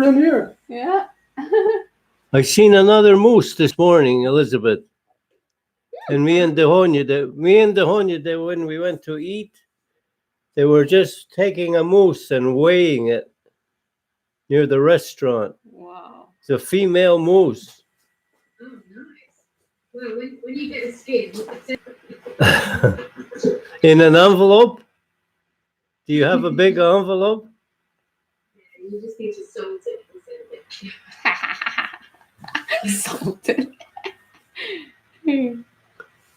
in here. Yeah. I seen another moose this morning, Elizabeth. And me and Dehonia, when we went to eat, they were just taking a moose and weighing it near the restaurant. Wow. It's a female moose. Oh, nice. Well, when you get a skin, In an envelope? Do you have a big envelope? yeah, you just need to salt it and send it. Salted.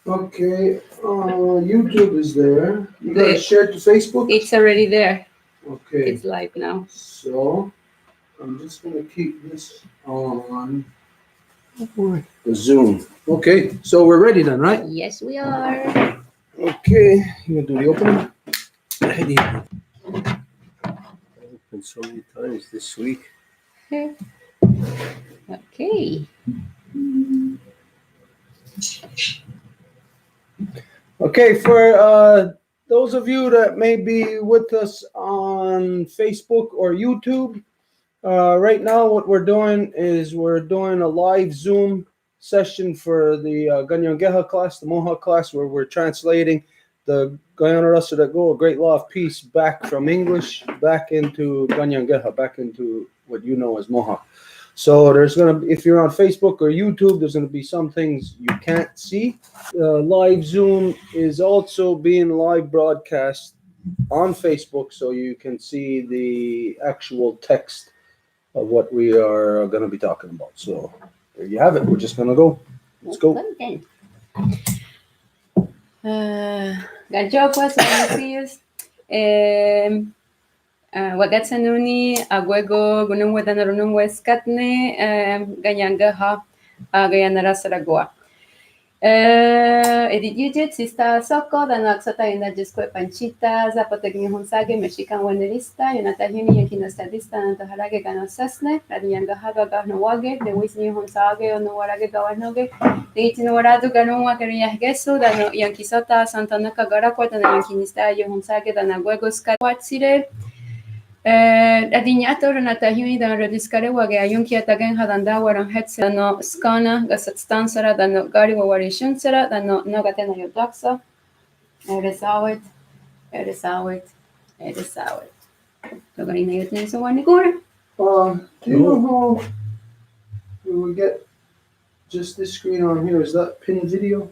Okay, YouTube is there. You guys shared to Facebook? It's already there. Okay, It's live now. so I'm just gonna keep this on the Zoom. Okay, so we're ready then, right? Yes, we are. Okay, you gonna do the opening? I opened so many times this week. Okay. Okay, for those of you that may be with us on Facebook or YouTube, right now what we're doing is we're doing a live Zoom session for the anienkeha class, the Mohawk class, where we're translating the Guyana Rasa that Go, a great law of peace, back from English back into anienkeha, back into what you know as Mohawk. So there's gonna be, if you're on Facebook or YouTube, there's gonna be some things you can't see. Live Zoom is also being live broadcast on Facebook, so you can see the actual text of what we are going to be talking about. So there you have it. We're just going to go. Let's go. Gajokwas, Manusius, Wagatsanuni, Aguego, Gunungwedanarunung Weskatne, Gayangaha, Gayanara Saragoa. Edit Sista Soko, the Naxata in the Jesque Panchita, Zapotecni Honsage, Mexican Wenderista, Yonatahini, Yakina Stadista, and the Harage Ganosasne, Radianga Haga Garnowage, the Wisni Honsage, or Nowarage Gawanoge, the Itinowaradu Ganua Garia Gesu, the Yankisota, Santanaka Garaquat, and the Yankinista, Honsage, the Naguego Scawatsire. Adinyato Renatahuni dan Rediskare Wage Ayunki Atagan Hadanda Waran Hetsano Skana, Gasatstansara, the no Gari Warishunsera, the no Nogatena Yodaxa. It is out. It is out. It is out. Logarina Yutnis one Nigura. Do you know how we will get just this screen on here? Is that pin video?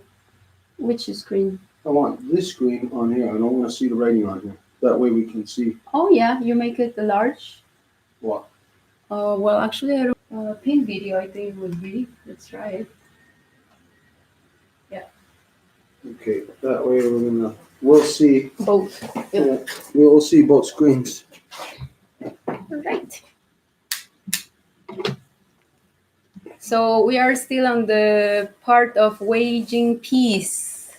Which screen? I want this screen on here. I don't want to see the writing on here. That way we can see. Oh, yeah, you make it large. What? Well, actually, I don't, pin video, I think would be. Let's try it. Yeah. Okay, that way we'll see. Both. We'll see both screens. Right. So we are still on the part of waging peace.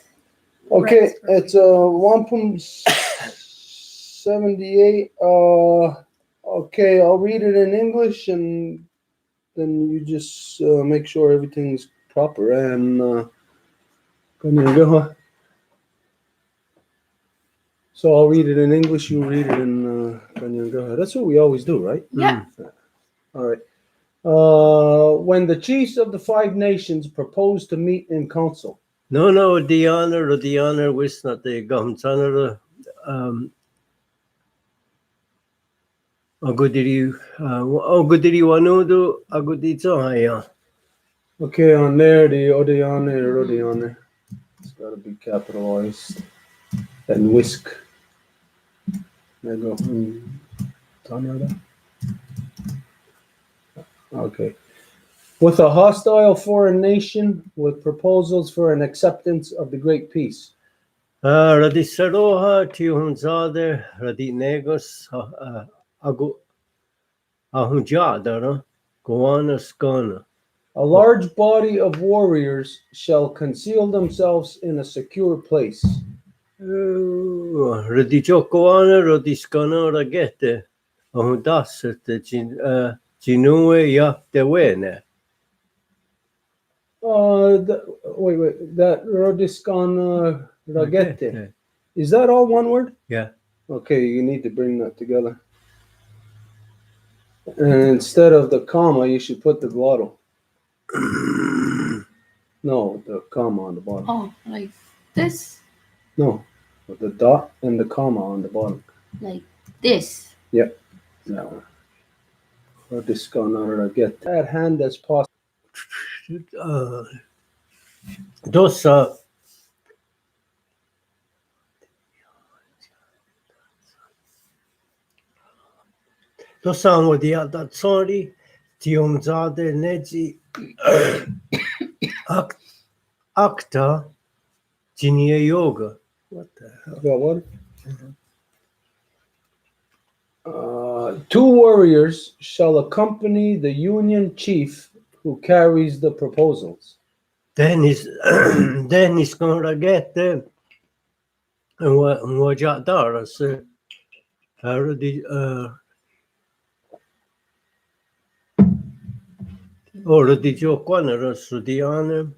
Okay, Right. it's 1.78. Okay, I'll read it in English and then you just make sure everything's proper. And so I'll read it in English, you read it in Anienkeha. That's what we always do, right? Yeah. All right. When the chiefs of the 5 nations proposed to meet in council. No, the honor was not the Gamsanara. Agudiri Wanudu, Agudito Haya. Okay, on there, the Odiane. It's got to be capitalized. And whisk. There you go. Okay. With a hostile foreign nation with proposals for an acceptance of the Great Peace. Radisaroha, Tihunzade, Radinegos, Ahunjadara, Goana Skana. A large body of warriors shall conceal themselves in a secure place. Radijokoana, Radiskana, Ragete, Ahundasete, Jinue Yaktewene. Wait. That Rodiskan Ragete. Is that all one word? Yeah. Okay, you need to bring that together. And instead of the comma, you should put the glottal. No, the comma on the bottom. Oh, like this? No, with the dot and the comma on the bottom. Like this? No. We're just gonna get that hand as possible. Dosa Dosa sorry Tiomzade Neji Akta Jinya Yoga. What the hell? Got what? Two warriors shall accompany the Union chief who carries the proposals. Then he's gonna get them. And what Jatara said, or the Joquana Sudiana,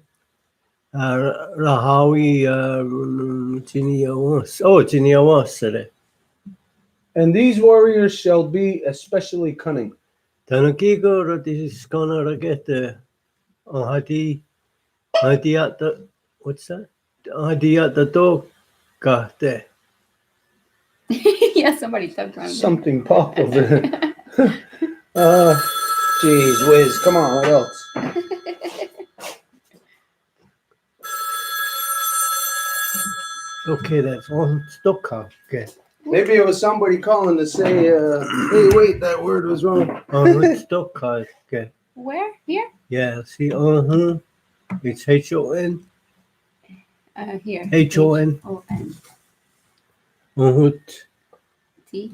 Rahawi, Chiniawas. And these warriors shall be especially cunning. Tanakigo is gonna get the Hadi at the what's that? Hadi at the dog got there. Yeah, somebody talked around. Something pop over there. Jeez whiz, come on, what else? Okay, that's on Stokka. Okay. Maybe it was somebody calling to say, hey, wait, that word was wrong. On Stokka. Okay. Where? Here? Yeah, see, it's HON. Here. HON. O-N. Uhut. T.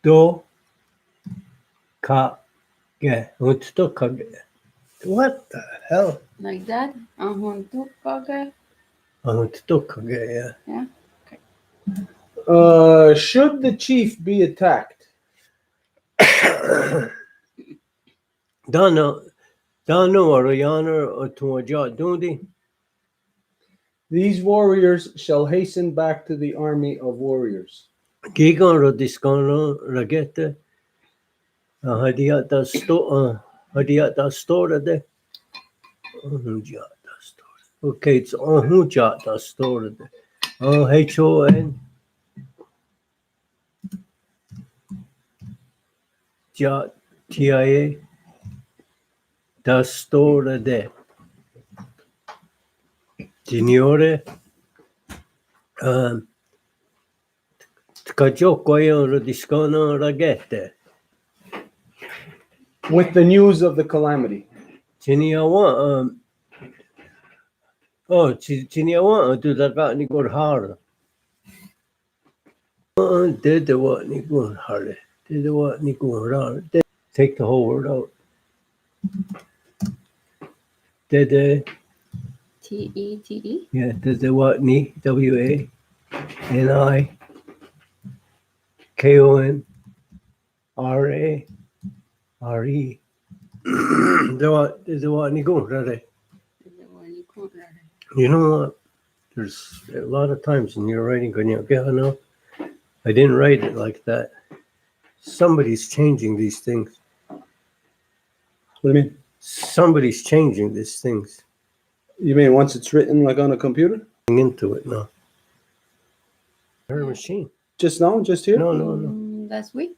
Do. Ka. Yeah, on Stokka. What the hell? Like that? Ahuntukaga. On Stokka, yeah. Should the chief be attacked? Dano Ariana or Tuaja Dundi. These warriors shall hasten back to the army of warriors. Gigan Rodiscano Ragete. Hadiata Stora de. Okay, it's Ohujata Stora de. HON. Jat TIA. Da Stora de. Signore. Tkajoko Rodiscano Ragete. With the news of the calamity. Chiniawa, Chiniawa, do the got any good hard. Did the what any good hard? Did the what any good hard? Take the whole word out. Did the T-E-T-E. yeah? Did the what any WANIKONRARE. The what is the what any good hard? You know what? There's a lot of times in your writing, no, I didn't write it like that. Somebody's changing these things. What do you mean? Somebody's changing these things You mean once it's written like on a computer? into it now. Her machine. Just now? Just here? No. Last week?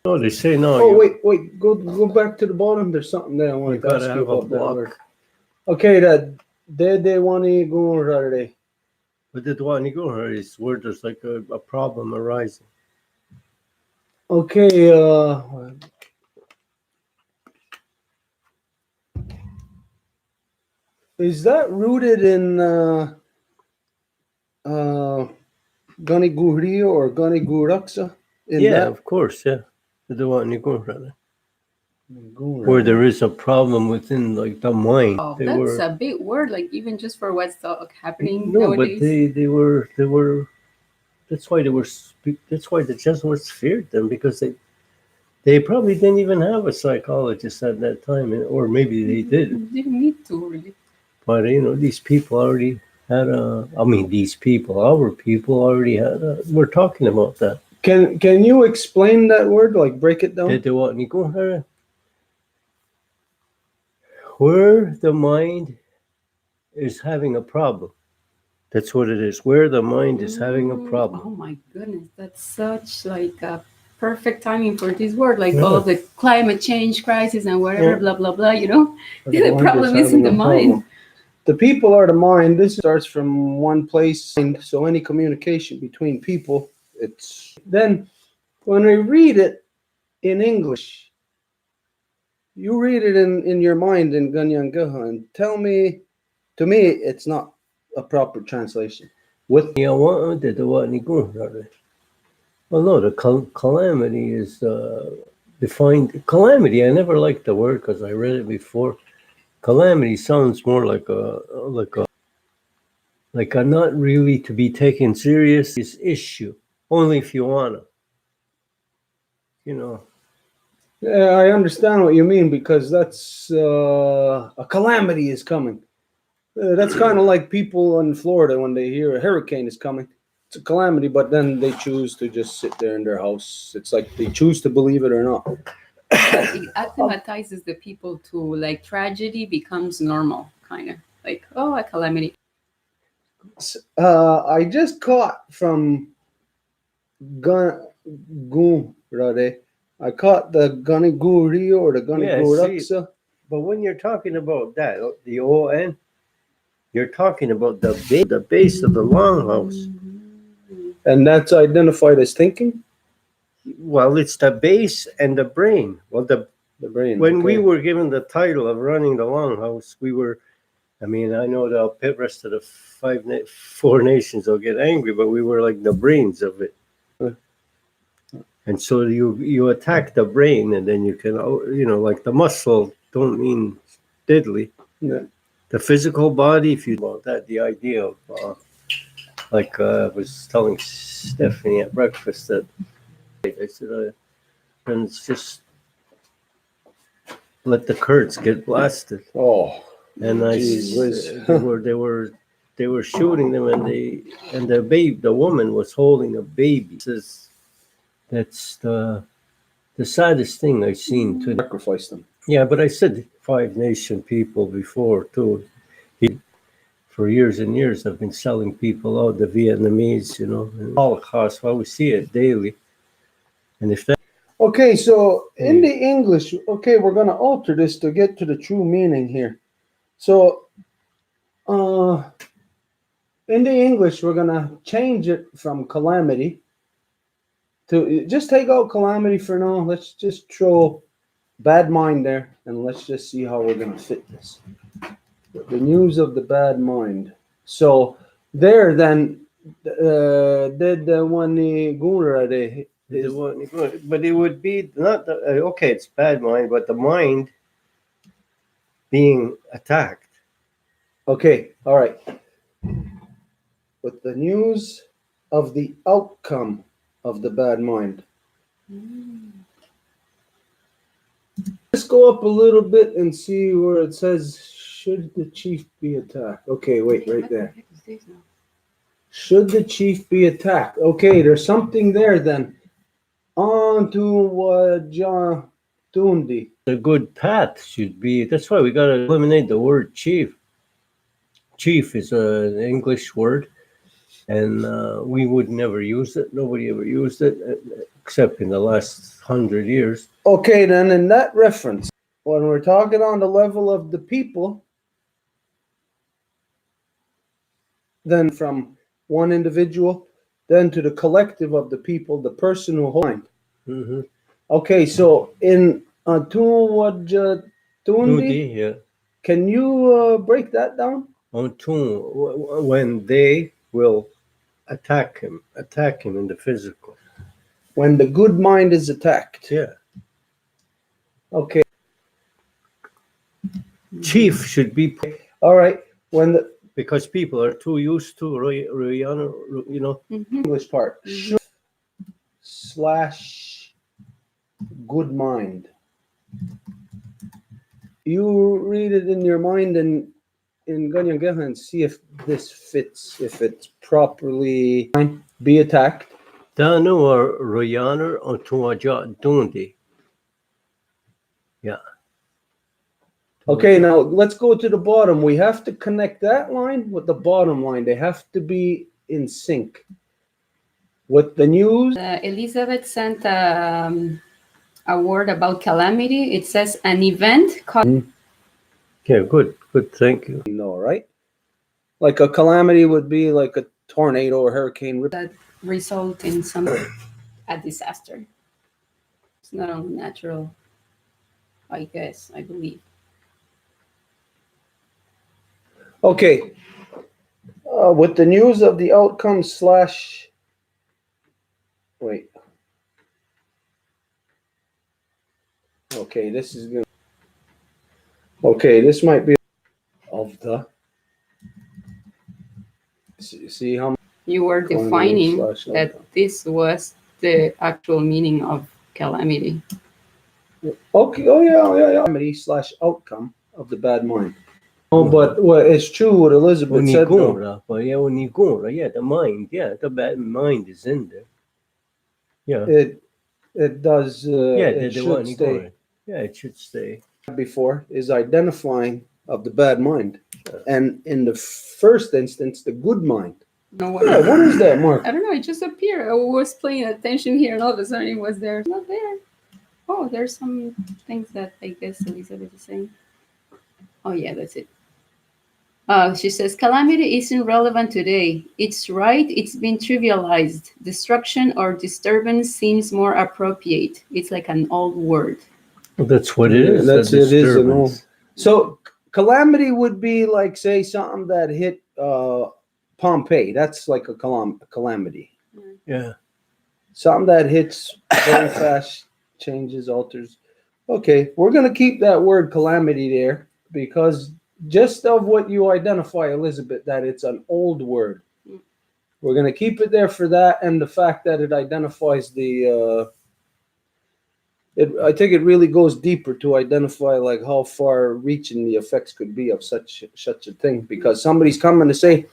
No, they say no. Oh, wait. Go back to the bottom. There's something there I You wanted to gotta ask you have a about that word. block. Okay, that they want to go Saturday. But the one you go here is where there's like a problem arising. Okay, is that rooted in Gani Guhri or Gani Guraksa? Yeah, of course, yeah. The one you go here. Where there is a problem within like the mind. Oh, They that's were a big word, like even just for what's happening no, nowadays. but they were. That's why that's why the Jesuits feared them, because they probably didn't even have a psychologist at that time, or maybe they did. They didn't need to, really. But these people already had our people already had. We're talking about that. Can you explain that word? Like break it down? Where the mind is having a problem. That's what it is. Where the mind is having a Oh problem. my goodness, that's such like a perfect timing for this word, like Yeah. all the climate change crisis and whatever, Yeah. blah blah blah. You know, The the mind problem is having in the a mind. problem. The people are the mind. This starts from one place. So any communication between people, it's then when we read it in English, you read it in your mind in anienkeha and tell me, to me, it's not a proper translation. With Well, no, the calamity is defined. Calamity, I never liked the word because I read it before. Calamity sounds more like a not really to be taken serious issue. Only if you wanna, you know. I understand what you mean because that's a calamity is coming. That's kind of like people in Florida when they hear a hurricane is coming. It's a calamity, but then they choose to just sit there in their house. It's like they choose to believe it or not. It acclimatizes the people to like tragedy becomes normal, kind of like a calamity. I just caught from Gunrade. I caught the Guniguri or the Guniguraksa. But when you're talking about that, the ON, you're talking about the base of the longhouse. And that's identified as thinking? Well, it's the base and the brain. Well, The brain. when we okay. were given the title of running the longhouse, we were. I mean, I know the rest of the four nations will get angry, but we were like the brains of it. And so you attack the brain, and then you can, like the muscle don't mean deadly. Yeah. The physical body, if you about that, the idea of, like I was telling Stephanie at breakfast that I said, and it's just let the Kurds get blasted. Oh, And they were shooting them, and the woman was holding a baby. That's the saddest thing I've seen to sacrifice them. Yeah, but I said 5 nation people before too. For years and years, I've been selling people out, the Vietnamese, and Holocaust. Well, we see it daily. And if that. Okay, so in the English, we're going to alter this to get to the true meaning here. So, in the English, we're going to change it from calamity to just take out calamity for now. Let's just throw bad mind there and let's just see how we're going to fit this. The news of the bad mind. So, there then, did the one Gunra But it would be not okay. It's bad mind, but the mind being attacked. Okay, all right. With the news of the outcome of the bad mind. Let's go up a little bit and see where it says, should the chief be attacked? Okay, wait, right there. Should the chief be attacked? Okay, there's something there then. On to John Tundi. The good path should be. That's why we got to eliminate the word chief. Chief is an English word, and we would never use it. Nobody ever used it, except in the last 100 years. Okay, then in that reference, when we're talking on the level of the people, then from one individual, then to the collective of the people, the person who holds mind. Mm-hmm. Okay, so in Tundi, Yeah. Can you break that down? When they will attack him in the physical. When the good mind is attacked. Yeah. Okay. Chief should be. All right. Because people are too used to, English part. / good mind. You read it in your mind and in anienkeha and see if this fits, if it's properly be attacked. Danu or Royaner or Tuaja Dundi. Yeah. Okay, now let's go to the bottom. We have to connect that line with the bottom line. They have to be in sync. With the news, Elizabeth sent a word about calamity. It says an event caused Yeah, good. Thank you. no, right? Like a calamity would be like a tornado or hurricane. that result in a disaster. It's not only natural, I guess, I believe. Okay. With the news of the outcome slash. Wait. Okay, this is good. Okay, this might be of the. See how You were defining that this was the actual meaning of calamity. Okay. Oh yeah. Calamity slash outcome of the bad mind. Oh, but it's true what Elizabeth said though. Yeah, the mind. Yeah, the bad mind is in there. Yeah. It does. It should stay. Yeah, it should stay. Before is identifying of the bad mind, and in the first instance, the good mind. No, what, Yeah, what is that, Mark? I don't know. It just appeared. I was paying attention here, and all of a sudden it was there. It's not there. Oh, there's some things that I guess Elizabeth is saying. Oh yeah, that's it. She says calamity isn't relevant today. It's right. It's been trivialized. Destruction or disturbance seems more appropriate. It's like an old word. Well, that's what it is. That's it. Is an old. So calamity would be like, say, something that hit Pompeii. That's like a calamity. Yeah. Something that hits very fast, changes, alters. Okay, we're gonna keep that word calamity there because just of what you identify, Elizabeth, that it's an old word. We're gonna keep it there for that, and the fact that it identifies the. I think it really goes deeper to identify like how far reaching the effects could be of such a thing, because somebody's coming to say,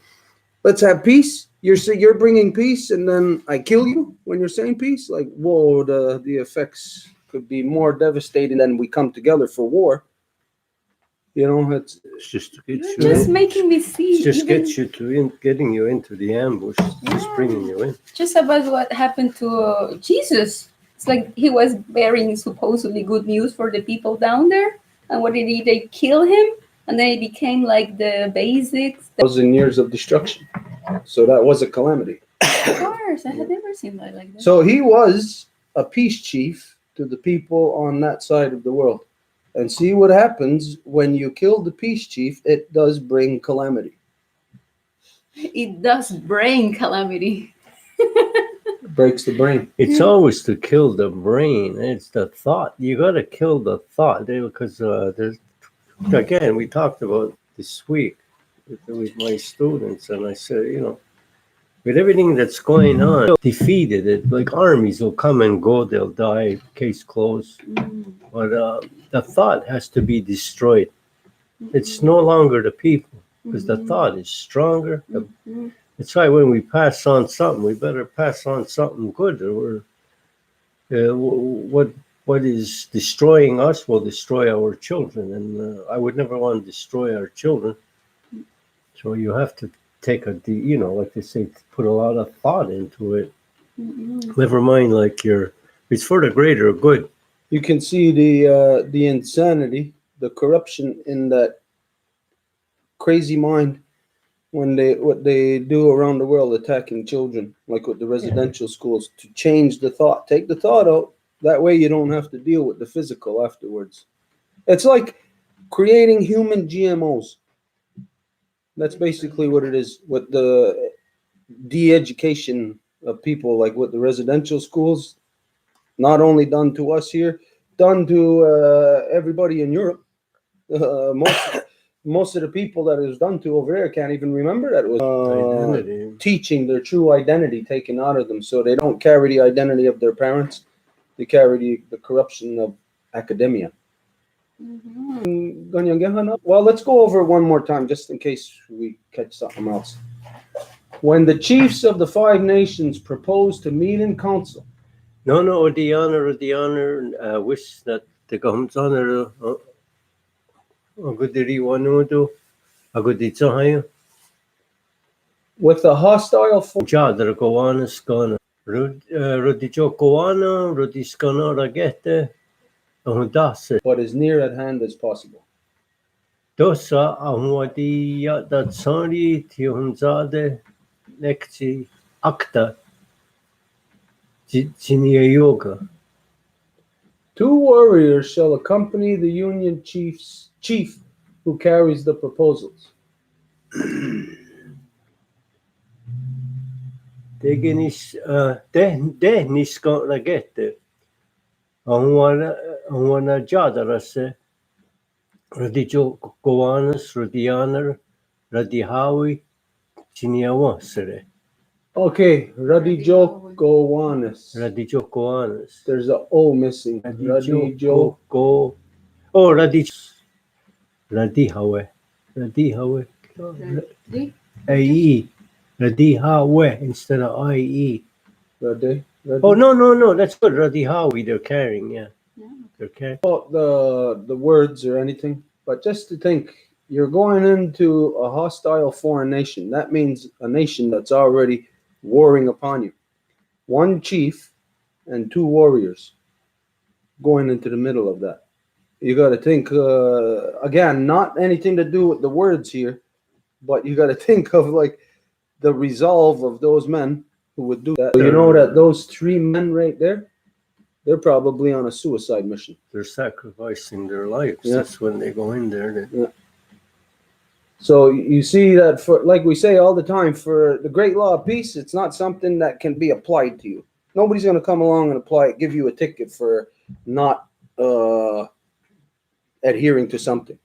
let's have peace. You're bringing peace, and then I kill you when you're saying peace. Like, whoa, the effects could be more devastating than we come together for war. You know, it's just to get you. Just making me see. It just gets you to getting you into the ambush. Just bringing you in. Just about what happened to Jesus. It's like he was bearing supposedly good news for the people down there, and what did he? They kill him, and then it became like the basics. 1,000 years of destruction. So that was a calamity. Of course, I had never seen that like that. So he was a peace chief to the people on that side of the world. And see what happens when you kill the peace chief, it does bring calamity. It does bring calamity. It breaks the brain. It's always to kill the brain. It's the thought. You got to kill the thought because there's, again, we talked about this week with my students, and I said, with everything that's going on, defeated it. Like armies will come and go, they'll die, case closed. But the thought has to be destroyed. It's no longer the people, because the thought is stronger. That's why when we pass on something, we better pass on something good. Or what is destroying us will destroy our children, and I would never want to destroy our children. So you have to take like they say, put a lot of thought into it. Never mind, it's for the greater good. You can see the insanity, the corruption in that crazy mind when what they do around the world, attacking children, like with the residential schools, to change the thought. Take the thought out. That way you don't have to deal with the physical afterwards. It's like creating human GMOs. That's basically what it is with the de-education of people, like with the residential schools, not only done to us here, done to everybody in Europe. Most of the people that it was done to over there can't even remember that it was teaching their true identity taken out of them, so they don't carry the identity of their parents. They carry the corruption of academia. Well, let's go over it one more time just in case we catch something else. When the chiefs of the 5 nations propose to meet in council, No, the honor, wish that the comes honor, a good riwanudo, a good itzahayo, with a hostile force, Jadra Gowana Skana, Rudijo Gowana, Rudiskana Ragete, Ahundase, but as near at hand as possible. Dosa, Ahwadi Yat Sari, Tihunzade, Nekti, Akta, Jinia Yoga. 2 warriors shall accompany the Union chief who carries the proposals. Degenis, Dehniska Ragete, Ahwana Jadarase, Rudijo Gowanas, Rudianer, Radihawi, Chiniawasere. Okay, Radijo Gowanis. Radijo Gowanas. There's a O missing. Radijo Go. Oh, Radihawe. Radihawe. AE. Radihawe instead of IE. Radi. Oh, no. That's good. Radihawi they're carrying, yeah. They're carrying. About the words or anything, but just to think, you're going into a hostile foreign nation. That means a nation that's already warring upon you. 1 chief and 2 warriors going into the middle of that. You got to think, again, not anything to do with the words here, but you got to think of like the resolve of those men who would do that. You know that those 3 men right there, they're probably on a suicide mission. They're sacrificing their lives. Yeah. That's when they go in there. Yeah. So you see that, for like we say all the time, for the great law of peace, it's not something that can be applied to you. Nobody's going to come along and apply it, give you a ticket for not adhering to something.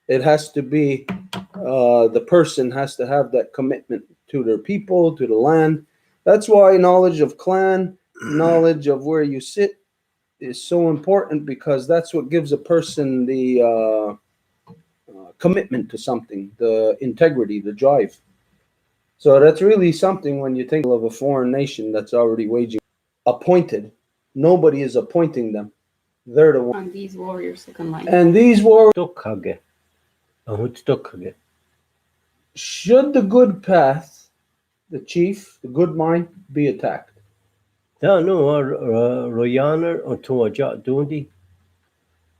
It has to be the person has to have that commitment to their people, to the land. That's why knowledge of clan, knowledge of where you sit is so important, because that's what gives a person the commitment to something, the integrity, the drive. So that's really something when you think of a foreign nation that's already waging appointed. Nobody is appointing them. They're the one. And these warriors who can line. And these warriors, Stokhage. Stokhage. should the good path, the chief, the good mind, be attacked. No, Royaner or Tuaja Dundi.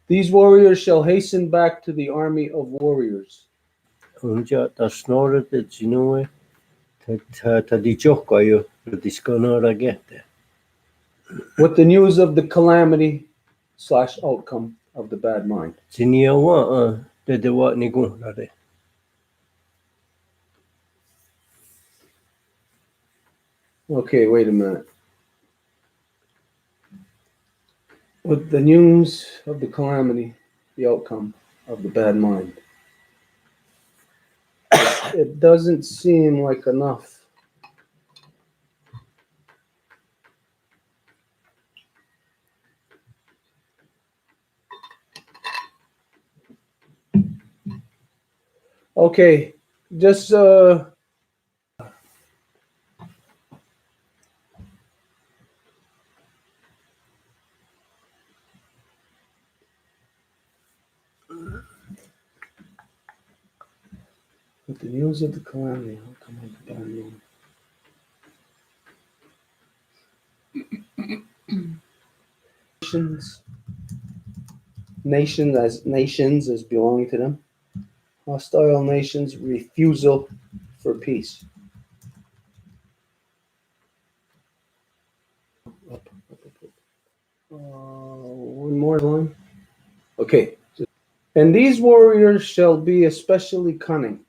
These warriors shall hasten back to the army of warriors. Unja ta snore te jinue ta di jokayo di skonora gete. With the news of the calamity / outcome of the bad mind. Jinia wa de wa ni gunare. Okay, wait a minute. With the news of the calamity, the outcome of the bad mind. It doesn't seem like enough. Okay, just with the news of the calamity, outcome of the bad mind. Nations as belonging to them. Hostile nations' refusal for peace. One more line. Okay. And these warriors shall be especially cunning.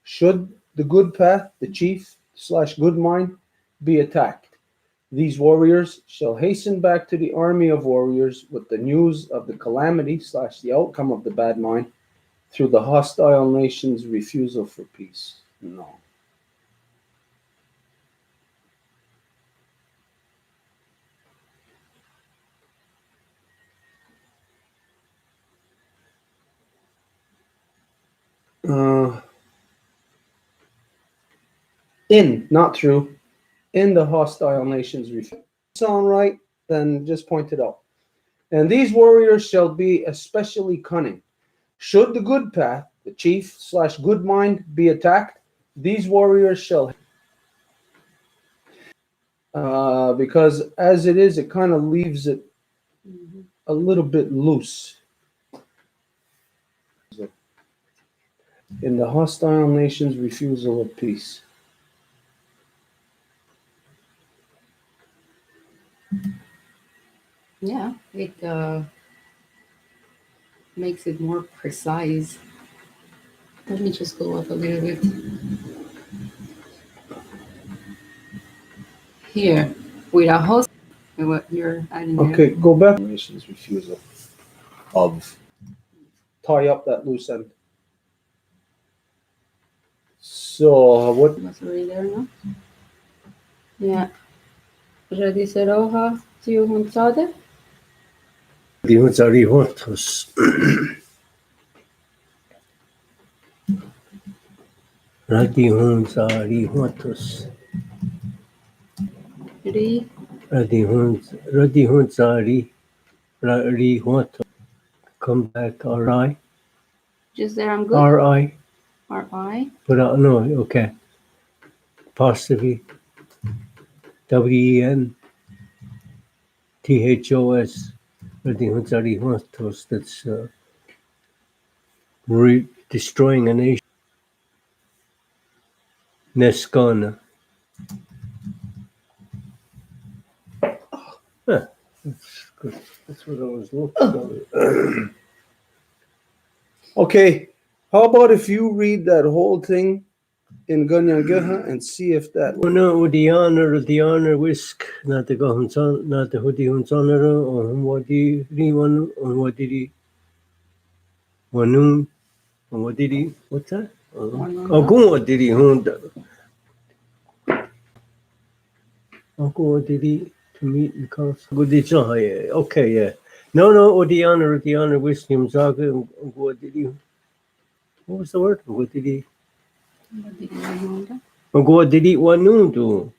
Should the good path, the chief / good mind, be attacked, these warriors shall hasten back to the army of warriors with the news of the calamity / the outcome of the bad mind through the hostile nation's refusal for peace. No. In, not through, in the hostile nations refuse. Sound right? Then just point it out. And these warriors shall be especially cunning. Should the good path, the chief/good mind, be attacked, these warriors shall. Because as it is, it kind of leaves it a little bit loose. In the hostile nations' refusal of peace. Yeah, it makes it more precise. Let me just go up a little bit. Here, with a host, what you're adding there. Okay, go back. Nations' refusal of. Tie up that loose end. So what? Was already there, no? Yeah. Radiceroha tiuhuntade. Dihunsarihotos. Radihunsarihotos. Ri. Radihunsarihotos. Come back, R-I. Just there, I'm good. R-I. R-I. But no, okay. Apostrophe. W-E-N-T-H-O-S. Radihunsarihotos. That's destroying a nation. Neskana. Huh. That's good. That's what I was looking for. Okay, how about if you read that whole thing in anienkeha and see if that. No, the honor whisk, not the Gohunson, not the Hoodie Hunsoner, or what the one, or what did he? One, or what did he? What's that? Oh, go what did he? Oh, what did he? To meet the council. Good, it's not, yeah. Okay, yeah. No, or the honor whisk him, Zaga, what did he? What was the word? What did he? What did he want to do?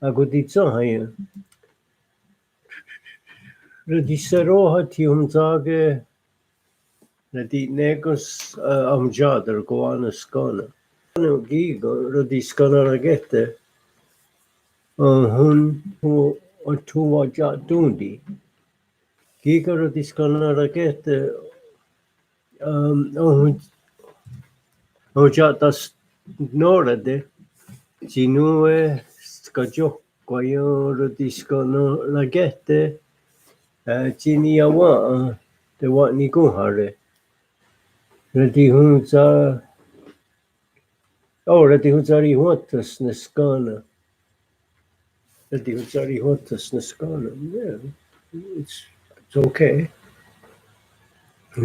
I got it so high. Radiceroha tiumzage Radi negos amjadar goana skana. No gigo radiskana ragete. Hun who or tuwa jatundi. Giga radiskana ragete. Ojatas norade. Sinue skajo. Quayo radiskana ragete. Chiniawa. The what ni kuhare. Radihunza. Oh, Radihunzari Hotas Naskana. Radihunzari Hotas Naskana. Yeah, it's okay.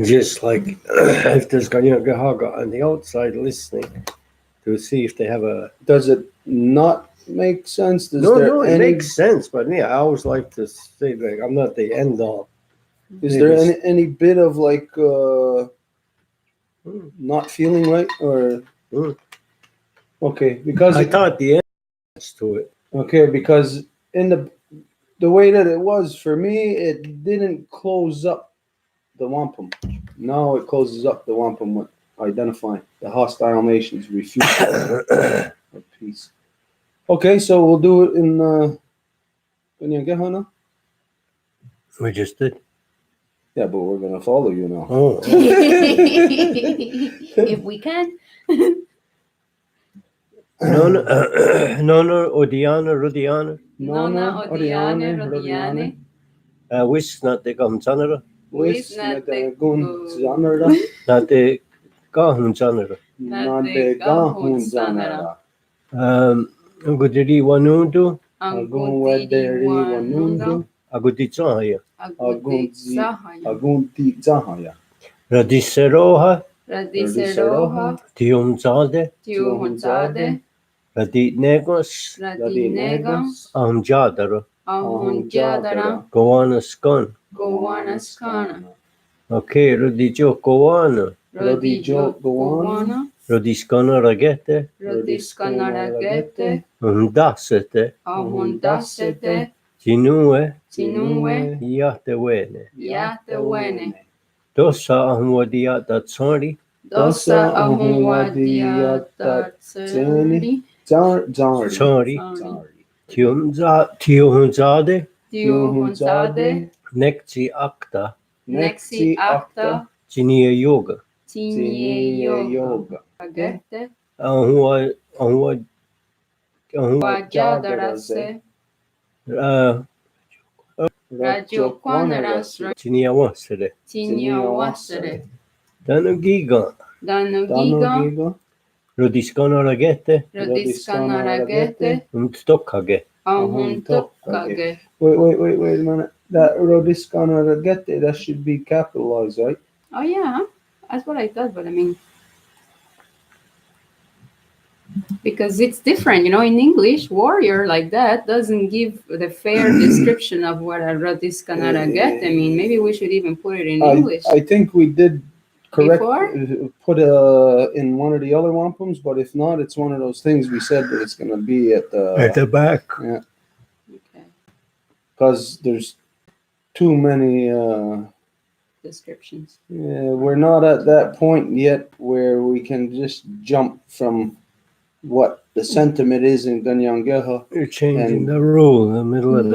Just like if there's Ganyangahaga on the outside listening to see if they have a. Does it not make sense? Does No, it any, makes sense, but yeah, I always like to say like I'm not the end all. Is there any bit of like not feeling right or? Okay, because I thought the end to it. Okay, because in the way that it was for me, it didn't close up the wampum. Now it closes up the wampum with identifying the hostile nations refusal of peace. Okay, so we'll do it in anienkeha now. We just did. Yeah, but we're gonna follow you now. Oh. If we can. No, Odiana, Rodiana. Nona, Odiane, Rodiane. Wish not the Gahunsanara. Wis Not the the gun zanara. Not the Gahunsanara. Not the gahun zanara. Agudiri Wanundu. Agun wederi wanundu. Aguditsahaya. Agunti zahaya. Radiseroha. Radiceroha, Tiumzade. tiuhuntade, Radit Negos. radinegos, Amjadara. ahunjadara, Goana Skun. goanaskana, Okay, Radijo Goana. radijo goana, Rodiskanaragete, Rodiskanaragete, Undasete, Ahundasete, Jinue, Chinue, Yatewene. Yatewene, Dosa Ahmodiata Tsari, Dosa Ahunwadiata Tseri, Tsari, Tiohunzade, Tiohunzade, Nekti Akta, Nexi Akta, Jinia Yoga, Tinye Yoga, Agete, Ahua, Wajadarase, Radio Kwanarasra, Jinia Wasere, Tinya Wasere, Danugiga, Danugiga, Rodiskanaragete, Rodiskanaragete, Umstokage, Ahuntokage. Wait a minute. That Rodiskanaragete, that should be capitalized, right? Oh yeah, that's what I thought, but I mean, because it's different, you know, in English, warrior like that doesn't give the fair description of what a Rodiskanaragete. I mean, maybe we should even put it in English. I think we did correct Before? put in one of the other wampums, but if not, it's one of those things we said that it's going to be at the back. yeah, Okay, because there's too many. descriptions. Yeah, we're not at that point yet where we can just jump from what the sentiment is in Ganyangeha. You're changing And- the rule in the middle of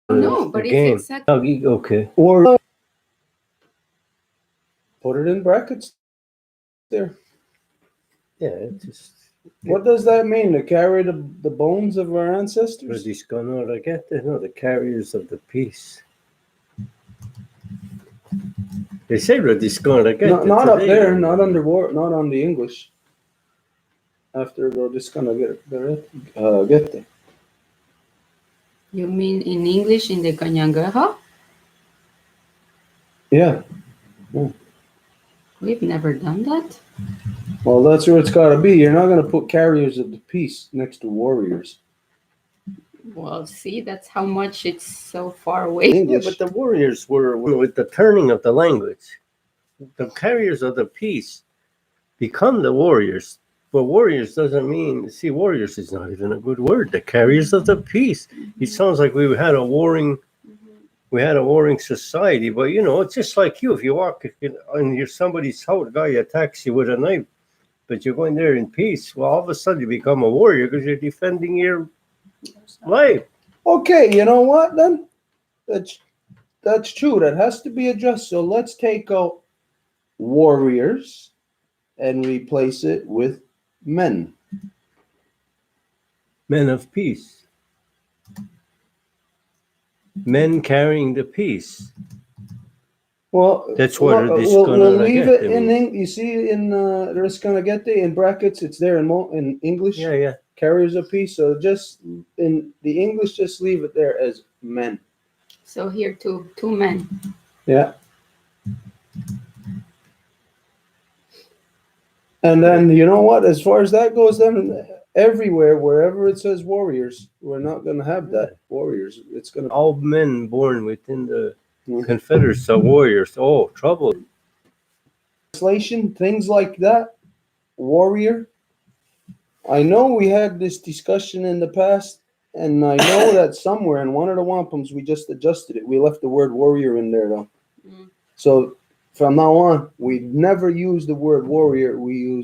No, the but it's game. exactly. Okay. Or put it in brackets there. Yeah, it's just. What does that mean? To carry the bones of our ancestors? Rodiskanaragete, no, the carriers of the peace. They say Rodiskanaragete. Not up today. there, not under war, not on the English. After get there. You mean in English in the Kanyangaha? Yeah. We've never done that. Well, that's where it's got to be. You're not going to put carriers of the peace next to warriors. Well, see, that's how much it's so far away. Yeah, English. but the warriors were with the turning of the language. The carriers of the peace become the warriors. But warriors doesn't mean, see, warriors is not even a good word. The carriers of the peace. It sounds like we had a warring society. But you know, it's just like you. If you walk in your somebody's house, guy attacks you with a knife, but you're going there in peace. Well, all of a sudden you become a warrior because you're defending your life. Okay, you know what then? That's true. That has to be addressed. So let's take out warriors and replace it with men. Men of peace. Men carrying the peace. Well, That's what we'll leave Rodiskanaragete it in. means. You see, in Rodiskanaragete in brackets, it's there in English. Yeah. Carriers of peace. So just in the English, just leave it there as men. So here two men. Yeah. And then you know what? As far as that goes, then everywhere, wherever it says warriors, we're not going to have that warriors. It's going to All men born within the Confederates are warriors. Oh, trouble. translation, things like that. Warrior. I know we had this discussion in the past, and I know that somewhere in one of the wampums we just adjusted it. We left the word warrior in there though. Mm. So from now on, we never use the word warrior. We use